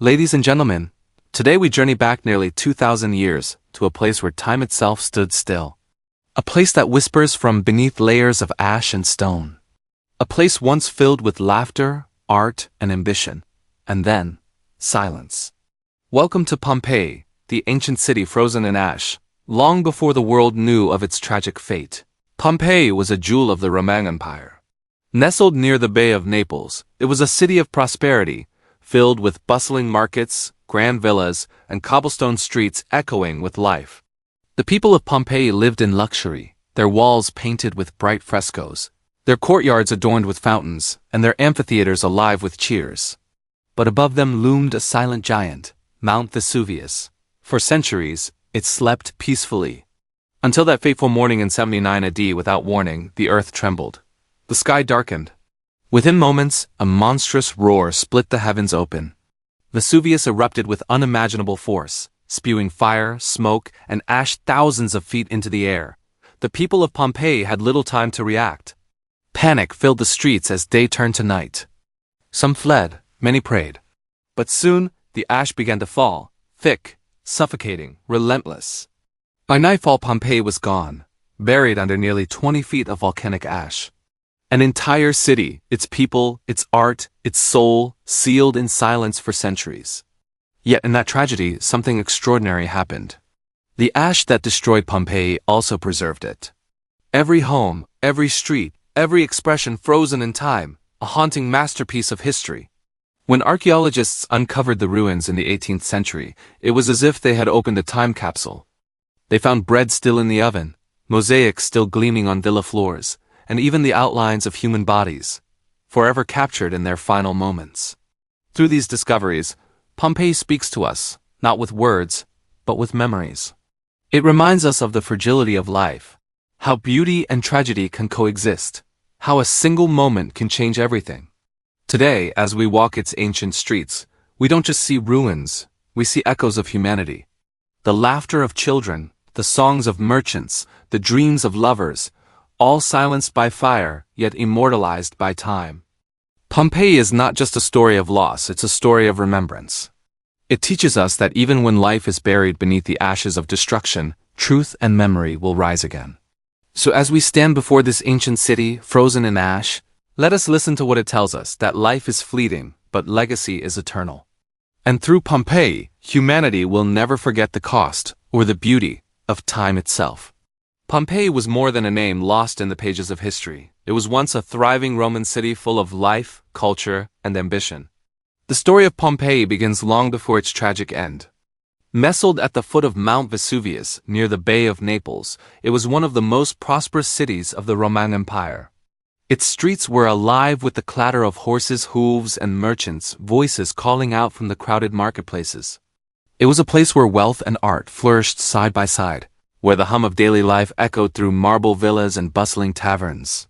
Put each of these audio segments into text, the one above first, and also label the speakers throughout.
Speaker 1: Ladies and gentlemen, today we journey back nearly 2,000 years to a place where time itself stood still. A place that whispers from beneath layers of ash and stone. A place once filled with laughter, art, and ambition. And then, silence. Welcome to Pompeii, the ancient city frozen in ash, long before the world knew of its tragic fate. Pompeii was a jewel of the Roman Empire. Nestled near the Bay of Naples, it was a city of prosperity, filled with bustling markets, grand villas, and cobblestone streets echoing with life. The people of Pompeii lived in luxury, their walls painted with bright frescoes, their courtyards adorned with fountains, and their amphitheaters alive with cheers. But above them loomed a silent giant, Mount Vesuvius. For centuries, it slept peacefully. Until that fateful morning in 79 AD, without warning, the earth trembled. The sky darkened. Within moments, a monstrous roar split the heavens open. Vesuvius erupted with unimaginable force, spewing fire, smoke, and ash thousands of feet into the air. The people of Pompeii had little time to react. Panic filled the streets as day turned to night. Some fled, many prayed. But soon, the ash began to fall, thick, suffocating, relentless. By nightfall, Pompeii was gone, buried under nearly 20 feet of volcanic ash. An entire city, its people, its art, its soul, sealed in silence for centuries. Yet in that tragedy, something extraordinary happened. The ash that destroyed Pompeii also preserved it. Every home, every street, every expression frozen in time, a haunting masterpiece of history. When archaeologists uncovered the ruins in the 18th century, it was as if they had opened a time capsule. They found bread still in the oven, mosaics still gleaming on villa floors, and even the outlines of human bodies, forever captured in their final moments. Through these discoveries, Pompeii speaks to us, not with words, but with memories. It reminds us of the fragility of life, how beauty and tragedy can coexist, how a single moment can change everything. Today, as we walk its ancient streets, we don't just see ruins, we see echoes of humanity. The laughter of children, the songs of merchants, the dreams of lovers, all silenced by fire, yet immortalized by time. Pompeii is not just a story of loss, it's a story of remembrance. It teaches us that even when life is buried beneath the ashes of destruction, truth and memory will rise again. So as we stand before this ancient city, frozen in ash, let us listen to what it tells us, that life is fleeting, but legacy is eternal. And through Pompeii, humanity will never forget the cost, or the beauty, of time itself. Pompeii was more than a name lost in the pages of history. It was once a thriving Roman city full of life, culture, and ambition. The story of Pompeii begins long before its tragic end. Nestled at the foot of Mount Vesuvius, near the Bay of Naples, it was one of the most prosperous cities of the Roman Empire. Its streets were alive with the clatter of horses' hooves and merchants' voices calling out from the crowded marketplaces. It was a place where wealth and art flourished side by side, where the hum of daily life echoed through marble villas and bustling taverns.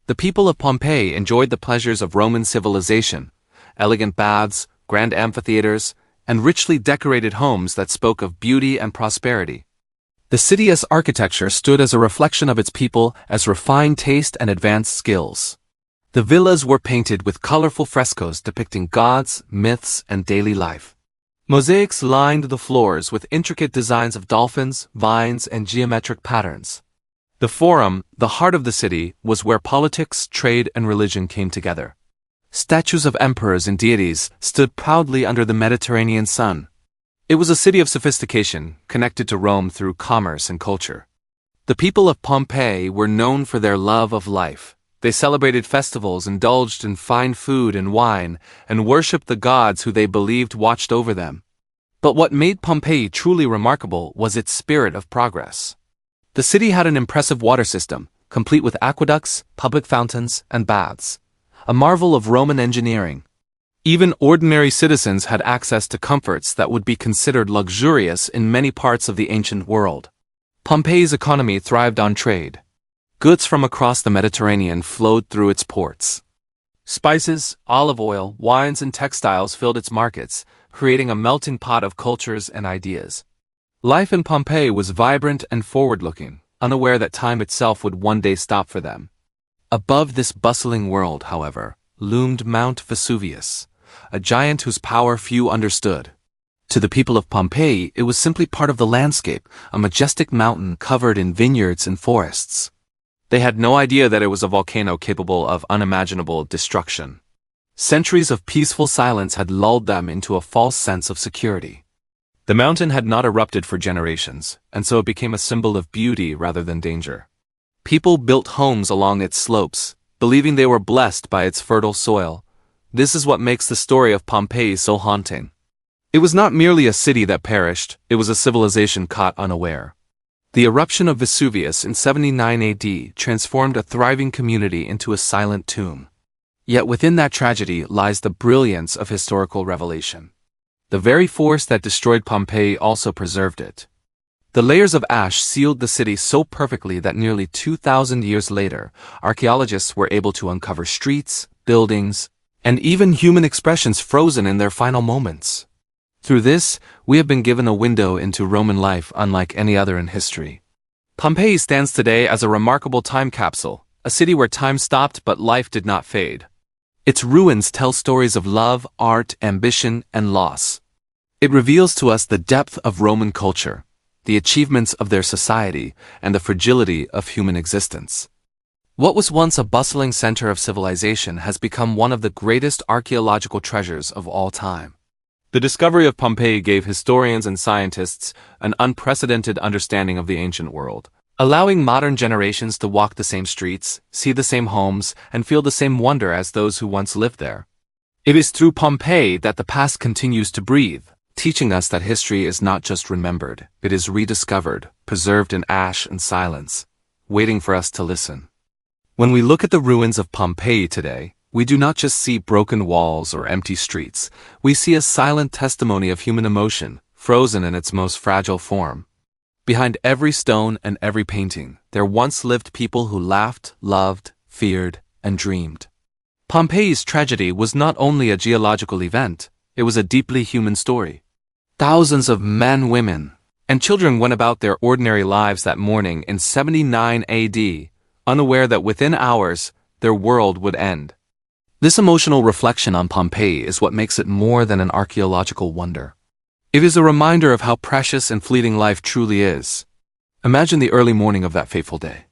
Speaker 1: The people of Pompeii enjoyed the pleasures of Roman civilization, elegant baths, grand amphitheaters, and richly decorated homes that spoke of beauty and prosperity. The city's architecture stood as a reflection of its people, as refined taste and advanced skills. The villas were painted with colorful frescoes depicting gods, myths, and daily life. Mosaics lined the floors with intricate designs of dolphins, vines, and geometric patterns. The Forum, the heart of the city, was where politics, trade, and religion came together. Statues of emperors and deities stood proudly under the Mediterranean sun. It was a city of sophistication, connected to Rome through commerce and culture. The people of Pompeii were known for their love of life. They celebrated festivals, indulged in fine food and wine, and worshipped the gods who they believed watched over them. But what made Pompeii truly remarkable was its spirit of progress. The city had an impressive water system, complete with aqueducts, public fountains, and baths, a marvel of Roman engineering. Even ordinary citizens had access to comforts that would be considered luxurious in many parts of the ancient world. Pompeii's economy thrived on trade. Goods from across the Mediterranean flowed through its ports. Spices, olive oil, wines, and textiles filled its markets, creating a melting pot of cultures and ideas. Life in Pompeii was vibrant and forward-looking, unaware that time itself would one day stop for them. Above this bustling world, however, loomed Mount Vesuvius, a giant whose power few understood. To the people of Pompeii, it was simply part of the landscape, a majestic mountain covered in vineyards and forests. They had no idea that it was a volcano capable of unimaginable destruction. Centuries of peaceful silence had lulled them into a false sense of security. The mountain had not erupted for generations, and so it became a symbol of beauty rather than danger. People built homes along its slopes, believing they were blessed by its fertile soil. This is what makes the story of Pompeii so haunting. It was not merely a city that perished, it was a civilization caught unaware. The eruption of Vesuvius in 79 AD transformed a thriving community into a silent tomb. Yet within that tragedy lies the brilliance of historical revelation. The very force that destroyed Pompeii also preserved it. The layers of ash sealed the city so perfectly that nearly 2,000 years later, archaeologists were able to uncover streets, buildings, and even human expressions frozen in their final moments. Through this, we have been given a window into Roman life unlike any other in history. Pompeii stands today as a remarkable time capsule, a city where time stopped but life did not fade. Its ruins tell stories of love, art, ambition, and loss. It reveals to us the depth of Roman culture, the achievements of their society, and the fragility of human existence. What was once a bustling center of civilization has become one of the greatest archaeological treasures of all time. The discovery of Pompeii gave historians and scientists an unprecedented understanding of the ancient world, allowing modern generations to walk the same streets, see the same homes, and feel the same wonder as those who once lived there. It is through Pompeii that the past continues to breathe, teaching us that history is not just remembered, it is rediscovered, preserved in ash and silence, waiting for us to listen. When we look at the ruins of Pompeii today, we do not just see broken walls or empty streets, we see a silent testimony of human emotion, frozen in its most fragile form. Behind every stone and every painting, there once lived people who laughed, loved, feared, and dreamed. Pompeii's tragedy was not only a geological event, it was a deeply human story. Thousands of men, women, and children went about their ordinary lives that morning in 79 AD, unaware that within hours, their world would end. This emotional reflection on Pompeii is what makes it more than an archaeological wonder. It is a reminder of how precious and fleeting life truly is. Imagine the early morning of that fateful day.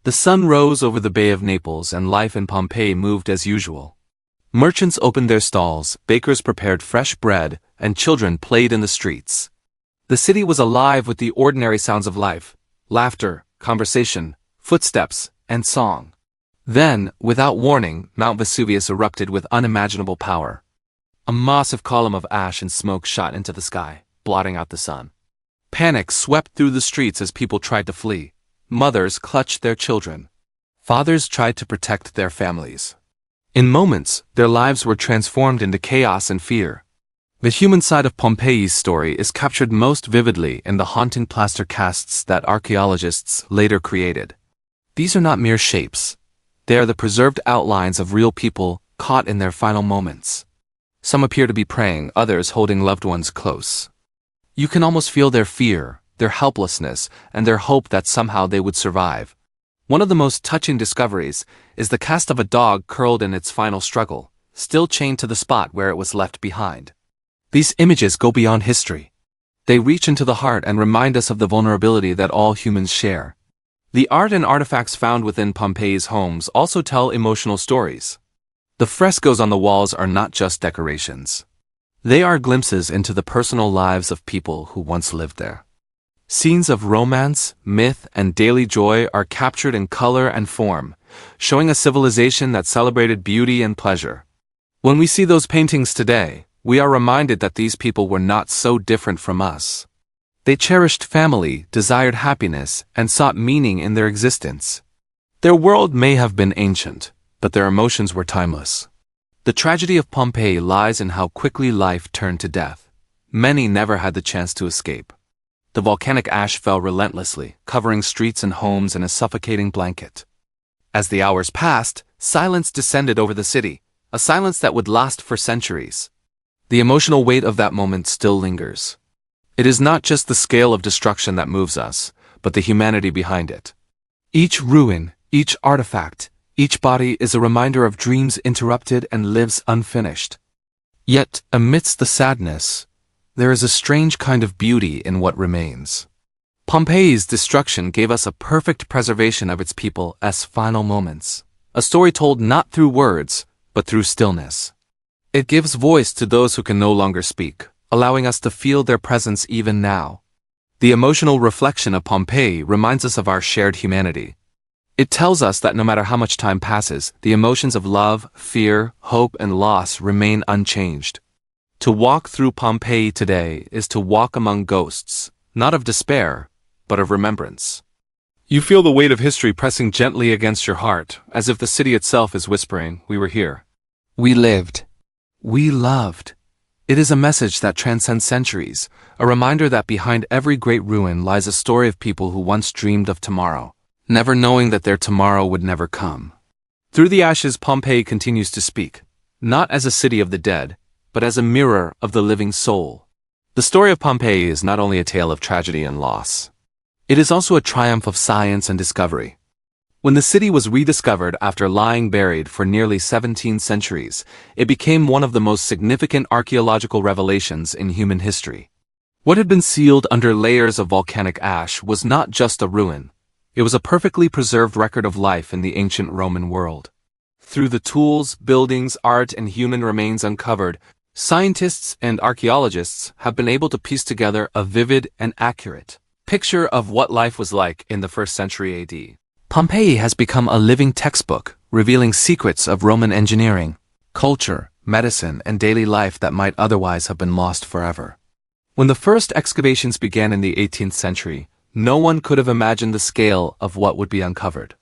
Speaker 1: The sun rose over the Bay of Naples and life in Pompeii moved as usual. Merchants opened their stalls, bakers prepared fresh bread, and children played in the streets. The city was alive with the ordinary sounds of life: laughter, conversation, footsteps, and song. Then, without warning, Mount Vesuvius erupted with unimaginable power. A massive column of ash and smoke shot into the sky, blotting out the sun. Panic swept through the streets as people tried to flee. Mothers clutched their children. Fathers tried to protect their families. In moments, their lives were transformed into chaos and fear. The human side of Pompeii's story is captured most vividly in the haunting plaster casts that archaeologists later created. These are not mere shapes. They are the preserved outlines of real people caught in their final moments. Some appear to be praying, others holding loved ones close. You can almost feel their fear, their helplessness, and their hope that somehow they would survive. One of the most touching discoveries is the cast of a dog curled in its final struggle, still chained to the spot where it was left behind. These images go beyond history. They reach into the heart and remind us of the vulnerability that all humans share. The art and artifacts found within Pompeii's homes also tell emotional stories. The frescoes on the walls are not just decorations. They are glimpses into the personal lives of people who once lived there. Scenes of romance, myth, and daily joy are captured in color and form, showing a civilization that celebrated beauty and pleasure. When we see those paintings today, we are reminded that these people were not so different from us. They cherished family, desired happiness, and sought meaning in their existence. Their world may have been ancient, but their emotions were timeless. The tragedy of Pompeii lies in how quickly life turned to death. Many never had the chance to escape. The volcanic ash fell relentlessly, covering streets and homes in a suffocating blanket. As the hours passed, silence descended over the city, a silence that would last for centuries. The emotional weight of that moment still lingers. It is not just the scale of destruction that moves us, but the humanity behind it. Each ruin, each artifact, each body is a reminder of dreams interrupted and lives unfinished. Yet, amidst the sadness, there is a strange kind of beauty in what remains. Pompeii's destruction gave us a perfect preservation of its people as final moments, a story told not through words, but through stillness. It gives voice to those who can no longer speak, allowing us to feel their presence even now. The emotional reflection of Pompeii reminds us of our shared humanity. It tells us that no matter how much time passes, the emotions of love, fear, hope, and loss remain unchanged. To walk through Pompeii today is to walk among ghosts, not of despair, but of remembrance. You feel the weight of history pressing gently against your heart, as if the city itself is whispering, "We were here. We lived. We loved." It is a message that transcends centuries, a reminder that behind every great ruin lies a story of people who once dreamed of tomorrow, never knowing that their tomorrow would never come. Through the ashes, Pompeii continues to speak, not as a city of the dead, but as a mirror of the living soul. The story of Pompeii is not only a tale of tragedy and loss. It is also a triumph of science and discovery. When the city was rediscovered after lying buried for nearly 17 centuries, it became one of the most significant archaeological revelations in human history. What had been sealed under layers of volcanic ash was not just a ruin. It was a perfectly preserved record of life in the ancient Roman world. Through the tools, buildings, art, and human remains uncovered, scientists and archaeologists have been able to piece together a vivid and accurate picture of what life was like in the 1st century AD. Pompeii has become a living textbook, revealing secrets of Roman engineering, culture, medicine, and daily life that might otherwise have been lost forever. When the first excavations began in the 18th century, no one could have imagined the scale of what would be uncovered.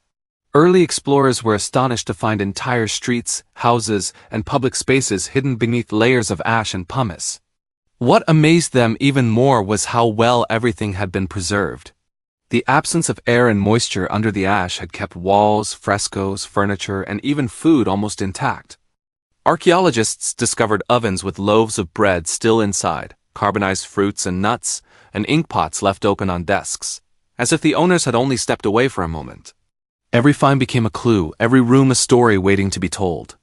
Speaker 1: Early explorers were astonished to find entire streets, houses, and public spaces hidden beneath layers of ash and pumice. What amazed them even more was how well everything had been preserved. The absence of air and moisture under the ash had kept walls, frescoes, furniture, and even food almost intact. Archaeologists discovered ovens with loaves of bread still inside, carbonized fruits and nuts, and ink pots left open on desks, as if the owners had only stepped away for a moment. Every find became a clue, every room a story waiting to be told.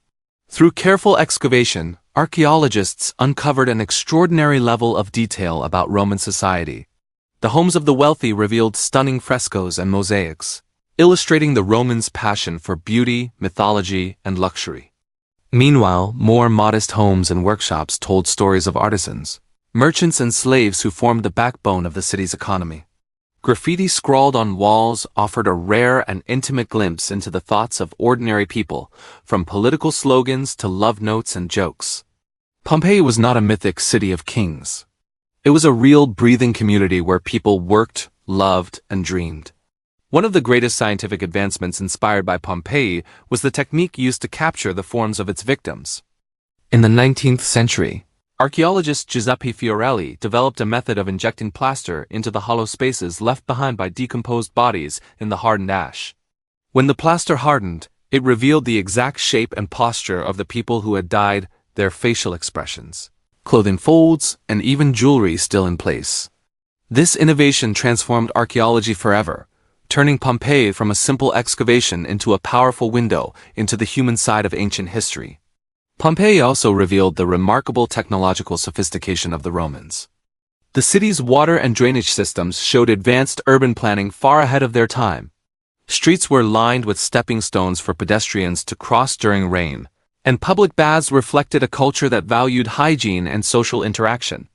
Speaker 1: Through careful excavation, archaeologists uncovered an extraordinary level of detail about Roman society. The homes of the wealthy revealed stunning frescoes and mosaics, illustrating the Romans' passion for beauty, mythology, and luxury. Meanwhile, more modest homes and workshops told stories of artisans, merchants, and slaves who formed the backbone of the city's economy. Graffiti scrawled on walls offered a rare and intimate glimpse into the thoughts of ordinary people, from political slogans to love notes and jokes. Pompeii was not a mythic city of kings. It was a real, breathing community where people worked, loved, and dreamed. One of the greatest scientific advancements inspired by Pompeii was the technique used to capture the forms of its victims. In the 19th century, archaeologist Giuseppe Fiorelli developed a method of injecting plaster into the hollow spaces left behind by decomposed bodies in the hardened ash. When the plaster hardened, it revealed the exact shape and posture of the people who had died, their facial expressions, clothing folds, and even jewelry still in place. This innovation transformed archaeology forever, turning Pompeii from a simple excavation into a powerful window into the human side of ancient history. Pompeii also revealed the remarkable technological sophistication of the Romans. The city's water and drainage systems showed advanced urban planning far ahead of their time. Streets were lined with stepping stones for pedestrians to cross during rain, and public baths reflected a culture that valued hygiene and social interaction.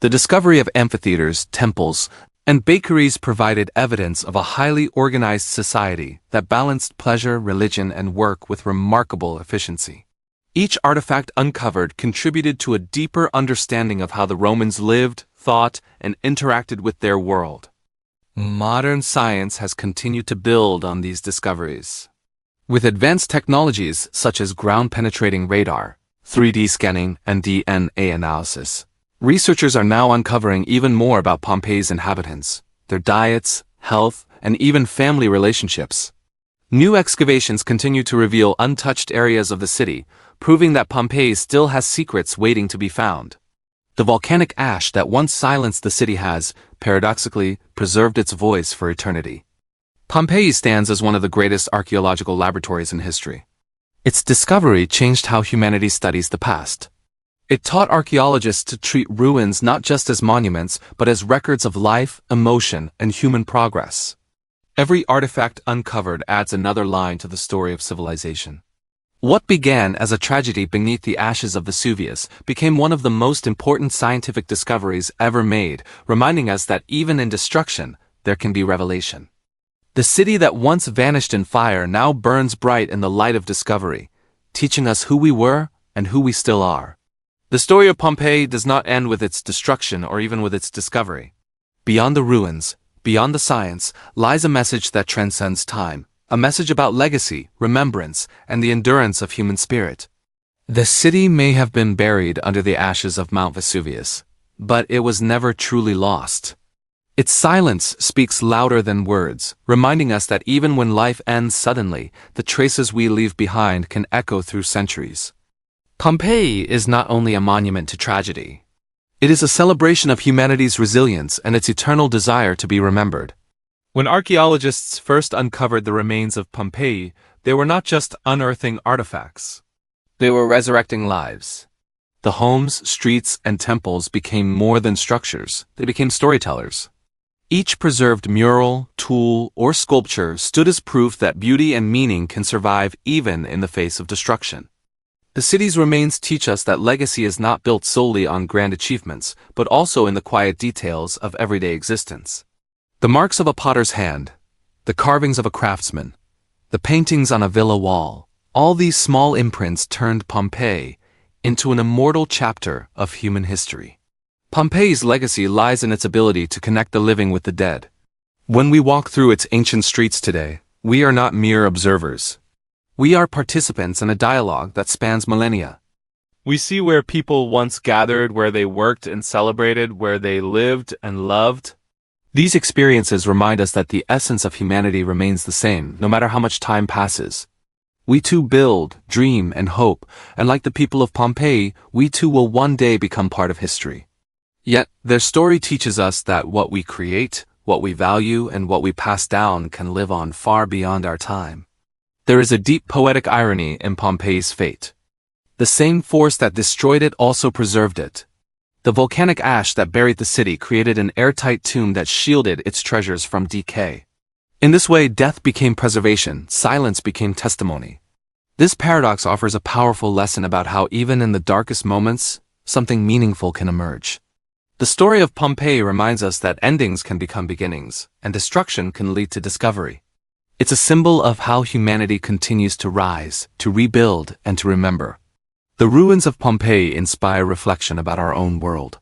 Speaker 1: The discovery of amphitheaters, temples, and bakeries provided evidence of a highly organized society that balanced pleasure, religion, and work with remarkable efficiency. Each artifact uncovered contributed to a deeper understanding of how the Romans lived, thought, and interacted with their world. Modern science has continued to build on these discoveries. With advanced technologies such as ground-penetrating radar, 3D scanning, and DNA analysis, researchers are now uncovering even more about Pompeii's inhabitants, their diets, health, and even family relationships. New excavations continue to reveal untouched areas of the city, proving that Pompeii still has secrets waiting to be found. The volcanic ash that once silenced the city has, paradoxically, preserved its voice for eternity. Pompeii stands as one of the greatest archaeological laboratories in history. Its discovery changed how humanity studies the past. It taught archaeologists to treat ruins not just as monuments, but as records of life, emotion, and human progress. Every artifact uncovered adds another line to the story of civilization. What began as a tragedy beneath the ashes of Vesuvius became one of the most important scientific discoveries ever made, reminding us that even in destruction, there can be revelation. The city that once vanished in fire now burns bright in the light of discovery, teaching us who we were and who we still are. The story of Pompeii does not end with its destruction or even with its discovery. Beyond the ruins, beyond the science, lies a message that transcends time, a message about legacy, remembrance, and the endurance of human spirit. The city may have been buried under the ashes of Mount Vesuvius, but it was never truly lost. Its silence speaks louder than words, reminding us that even when life ends suddenly, the traces we leave behind can echo through centuries. Pompeii is not only a monument to tragedy. It is a celebration of humanity's resilience and its eternal desire to be remembered. When archaeologists first uncovered the remains of Pompeii, they were not just unearthing artifacts. They were resurrecting lives. The homes, streets, and temples became more than structures. They became storytellers. Each preserved mural, tool, or sculpture stood as proof that beauty and meaning can survive even in the face of destruction. The city's remains teach us that legacy is not built solely on grand achievements, but also in the quiet details of everyday existence. The marks of a potter's hand, the carvings of a craftsman, the paintings on a villa wall, all these small imprints turned Pompeii into an immortal chapter of human history. Pompeii's legacy lies in its ability to connect the living with the dead. When we walk through its ancient streets today, we are not mere observers. We are participants in a dialogue that spans millennia. We see where people once gathered, where they worked and celebrated, where they lived and loved. These experiences remind us that the essence of humanity remains the same, no matter how much time passes. We too build, dream, and hope, and like the people of Pompeii, we too will one day become part of history. Yet, their story teaches us that what we create, what we value, and what we pass down can live on far beyond our time. There is a deep poetic irony in Pompeii's fate. The same force that destroyed it also preserved it. The volcanic ash that buried the city created an airtight tomb that shielded its treasures from decay. In this way, death became preservation, silence became testimony. This paradox offers a powerful lesson about how even in the darkest moments, something meaningful can emerge. The story of Pompeii reminds us that endings can become beginnings, and destruction can lead to discovery. It's a symbol of how humanity continues to rise, to rebuild, and to remember. The ruins of Pompeii inspire reflection about our own world.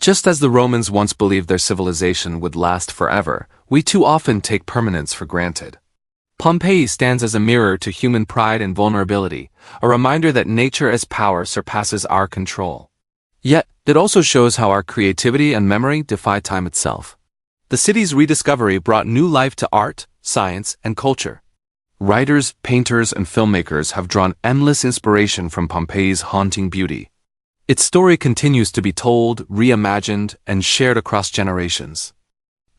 Speaker 1: Just as the Romans once believed their civilization would last forever, we too often take permanence for granted. Pompeii stands as a mirror to human pride and vulnerability, a reminder that nature as power surpasses our control. Yet, it also shows how our creativity and memory defy time itself. The city's rediscovery brought new life to art, science, and culture. Writers, painters, and filmmakers have drawn endless inspiration from Pompeii's haunting beauty. Its story continues to be told, reimagined, and shared across generations.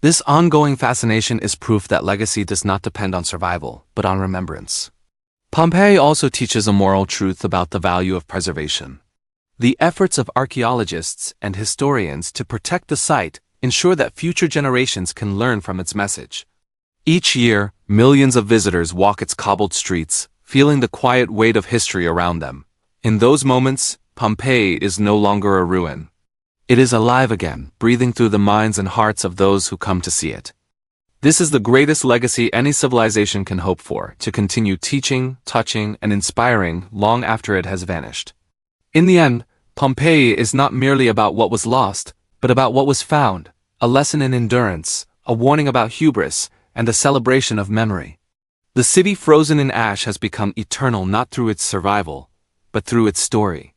Speaker 1: This ongoing fascination is proof that legacy does not depend on survival, but on remembrance. Pompeii also teaches a moral truth about the value of preservation. The efforts of archaeologists and historians to protect the site ensure that future generations can learn from its message. Each year, millions of visitors walk its cobbled streets, feeling the quiet weight of history around them. In those moments, Pompeii is no longer a ruin. It is alive again, breathing through the minds and hearts of those who come to see it. This is the greatest legacy any civilization can hope for, to continue teaching, touching, and inspiring long after it has vanished. In the end, Pompeii is not merely about what was lost, but about what was found, a lesson in endurance, a warning about hubris, and a celebration of memory. The city frozen in ash has become eternal not through its survival, but through its story.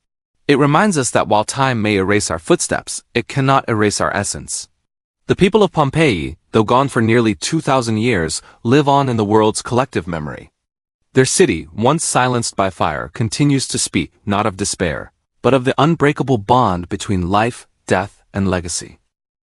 Speaker 1: It reminds us that while time may erase our footsteps, it cannot erase our essence. The people of Pompeii, though gone for nearly 2,000 years, live on in the world's collective memory. Their city, once silenced by fire, continues to speak not of despair, but of the unbreakable bond between life, death, and legacy.